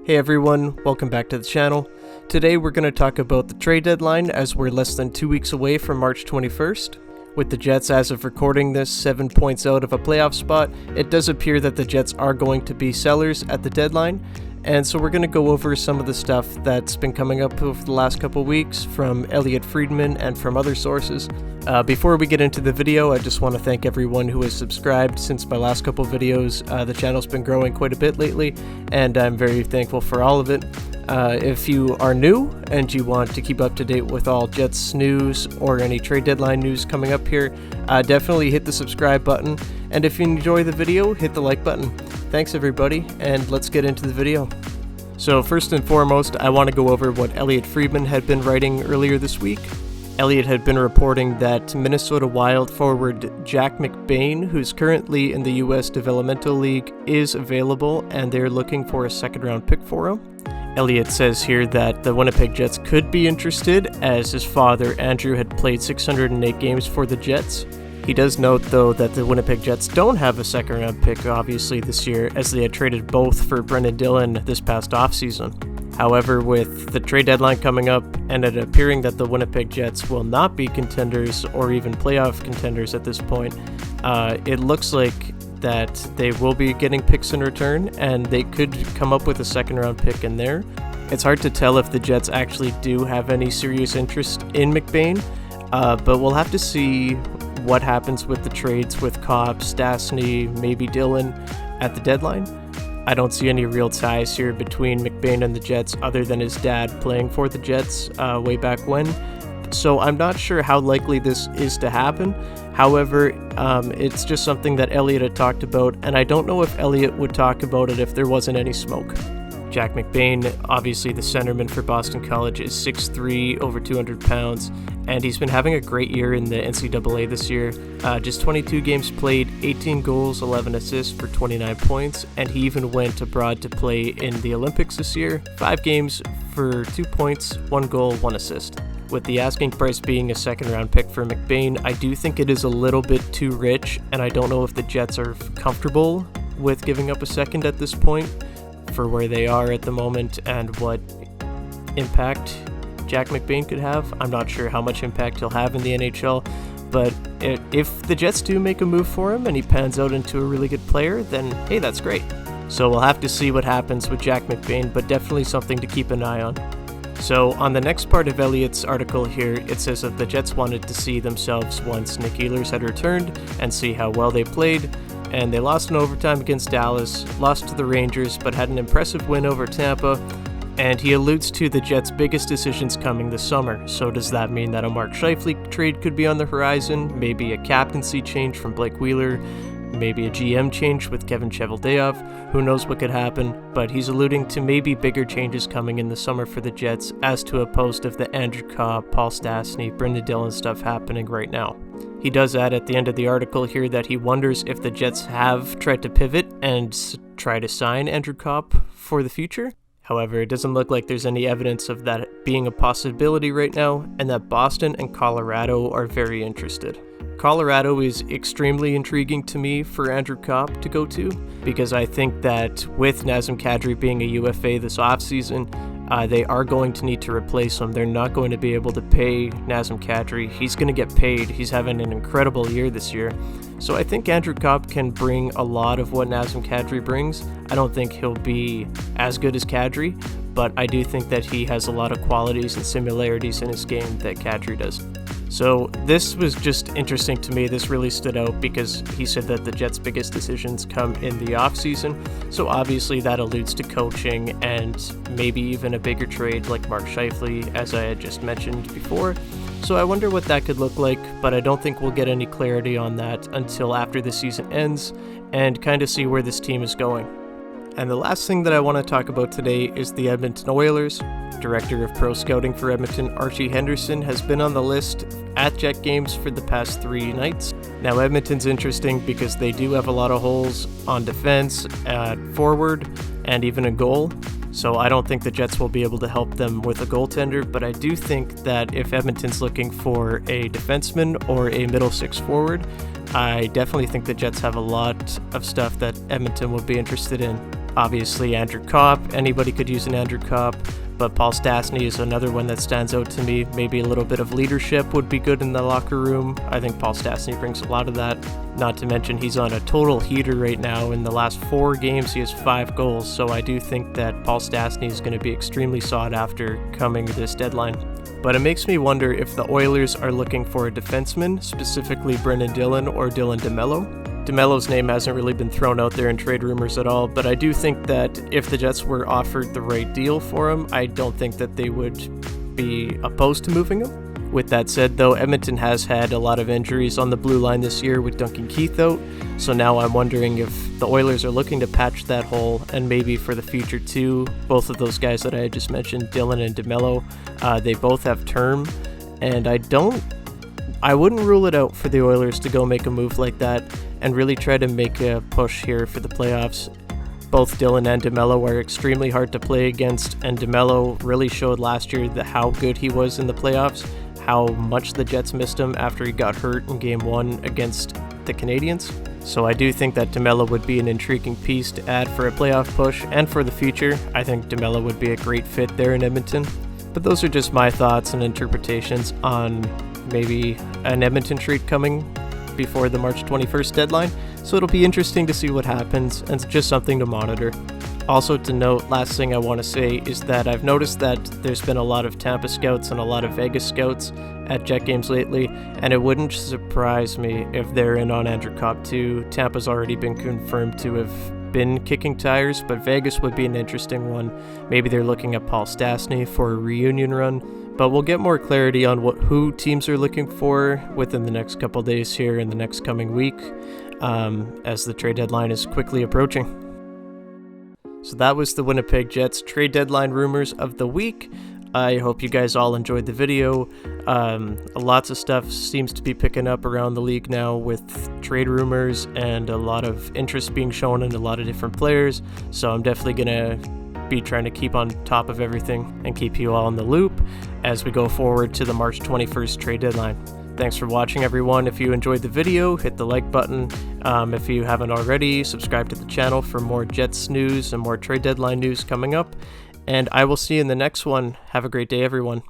Hey everyone, welcome back to the channel. Today we're going to talk about the trade deadline as we're less than 2 weeks away from March 21st. With the Jets as of recording this 7 points out of a playoff spot, it does appear that the Jets are going to be sellers at the deadline. And so we're going to go over some of the stuff that's been coming up over the last couple weeks from Elliotte Friedman and from other sources. Before we get into the video, I just want to thank everyone who has subscribed since my last couple videos. The channel's been growing quite a bit lately, and I'm very thankful for all of it. If you are new and you want to keep up to date with all Jets news or any trade deadline news coming up here, definitely hit the subscribe button. And if you enjoy the video, hit the like button. Thanks everybody, and let's get into the video. So first and foremost, I want to go over what Elliotte Friedman had been writing earlier this week. Elliotte had been reporting that Minnesota Wild forward Jack Mcbain, who's currently in the U.S. Developmental League, is available and they're looking for a second-round pick for him. Elliotte says here that the Winnipeg Jets could be interested, as his father Andrew had played 608 games for the Jets. He does note, though, that the Winnipeg Jets don't have a second-round pick, obviously, this year, as they had traded both for Brendan Dillon this past offseason. However, with the trade deadline coming up and it appearing that the Winnipeg Jets will not be contenders or even playoff contenders at this point, it looks like that they will be getting picks in return, and they could come up with a second-round pick in there. It's hard to tell if the Jets actually do have any serious interest in Mcbain, but we'll have to see what happens with the trades with Copp, Stastny, maybe Dillon at the deadline. I don't see any real ties here between Mcbain and the Jets other than his dad playing for the Jets way back when. So I'm not sure how likely this is to happen. However, it's just something that Elliotte had talked about, and I don't know if Elliotte would talk about it if there wasn't any smoke. Jack Mcbain, obviously the centerman for Boston College, is 6'3", over 200 pounds, and he's been having a great year in the NCAA this year. Just 22 games played, 18 goals, 11 assists for 29 points, and he even went abroad to play in the Olympics this year. 5 games for 2 points, 1 goal, 1 assist. With the asking price being a second-round pick for Mcbain, I do think it is a little bit too rich, and I don't know if the Jets are comfortable with giving up a second at this point for where they are at the moment and what impact Jack Mcbain could have. I'm not sure how much impact he'll have in the NHL, but if the Jets do make a move for him and he pans out into a really good player, then hey, that's great. So we'll have to see what happens with Jack Mcbain, but definitely something to keep an eye on. So on the next part of Elliotte's article here, it says that the Jets wanted to see themselves once Nick Ehlers had returned and see how well they played. And they lost in overtime against Dallas, lost to the Rangers, but had an impressive win over Tampa. And he alludes to the Jets' biggest decisions coming this summer. So does that mean that a Mark Scheifele trade could be on the horizon? Maybe a captaincy change from Blake Wheeler? Maybe a GM change with Kevin Cheveldayoff? Who knows what could happen? But he's alluding to maybe bigger changes coming in the summer for the Jets, as to opposed of the Andrew Copp, Paul Stastny, Brendan Dillon stuff happening right now. He does add at the end of the article here that he wonders if the Jets have tried to pivot and try to sign Andrew Copp for the future. However, it doesn't look like there's any evidence of that being a possibility right now, and that Boston and Colorado are very interested. Colorado is extremely intriguing to me for Andrew Copp to go to, because I think that with Nazem Kadri being a UFA this offseason, they are going to need to replace him. They're not going to be able to pay Nazem Kadri. He's going to get paid. He's having an incredible year this year. So I think Andrew Copp can bring a lot of what Nazem Kadri brings. I don't think he'll be as good as Kadri, but I do think that he has a lot of qualities and similarities in his game that Kadri does. So this was just interesting to me. This really stood out because he said that the Jets' biggest decisions come in the offseason. So obviously that alludes to coaching and maybe even a bigger trade like Mark Scheifele, as I had just mentioned before. So I wonder what that could look like, but I don't think we'll get any clarity on that until after the season ends and kind of see where this team is going. And the last thing that I want to talk about today is the Edmonton Oilers. Director of Pro Scouting for Edmonton, Archie Henderson, has been on the list at Jet games for the past 3 nights. Now, Edmonton's interesting because they do have a lot of holes on defense, at forward, and even a goal. So I don't think the Jets will be able to help them with a goaltender, but I do think that if Edmonton's looking for a defenseman or a middle six forward, I definitely think the Jets have a lot of stuff that Edmonton would be interested in. Obviously Andrew Kopp, anybody could use an Andrew Kopp, but Paul Stastny is another one that stands out to me. Maybe a little bit of leadership would be good in the locker room. I think Paul Stastny brings a lot of that. Not to mention he's on a total heater right now. In the last 4 games, he has 5 goals, so I do think that Paul Stastny is going to be extremely sought after coming this deadline. But it makes me wonder if the Oilers are looking for a defenseman, specifically Brendan Dillon or Dylan DeMello. DeMello's name hasn't really been thrown out there in trade rumors at all, but I do think that if the Jets were offered the right deal for him, I don't think that they would be opposed to moving him. With that said, though, Edmonton has had a lot of injuries on the blue line this year with Duncan Keith out, so now I'm wondering if the Oilers are looking to patch that hole, and maybe for the future too. Both of those guys that I had just mentioned, Dillon and DeMello, they both have term, and I wouldn't rule it out for the Oilers to go make a move like that and really try to make a push here for the playoffs. Both Dillon and DeMello are extremely hard to play against, and DeMello really showed last year how good he was in the playoffs, how much the Jets missed him after he got hurt in Game 1 against the Canadiens. So I do think that DeMello would be an intriguing piece to add for a playoff push, and for the future, I think DeMello would be a great fit there in Edmonton. But those are just my thoughts and interpretations on maybe an Edmonton trade coming before the March 21st deadline, so it'll be interesting to see what happens, and it's just something to monitor. Also to note, last thing I want to say is that I've noticed that there's been a lot of Tampa scouts and a lot of Vegas scouts at Jet games lately, and it wouldn't surprise me if they're in on Andrew Kopp too. Tampa's already been confirmed to have been kicking tires, but Vegas would be an interesting one. Maybe they're looking at Paul Stastny for a reunion run. But we'll get more clarity on who teams are looking for within the next couple days here in the next coming week, as the trade deadline is quickly approaching. So that was the Winnipeg Jets trade deadline rumors of the week. I hope you guys all enjoyed the video. Lots of stuff seems to be picking up around the league now with trade rumors and a lot of interest being shown in a lot of different players. So I'm definitely going to be trying to keep on top of everything and keep you all in the loop as we go forward to the March 21st trade deadline. Thanks for watching, everyone. If you enjoyed the video, hit the like button. If you haven't already, subscribe to the channel for more Jets news and more trade deadline news coming up. And I will see you in the next one. Have a great day, everyone.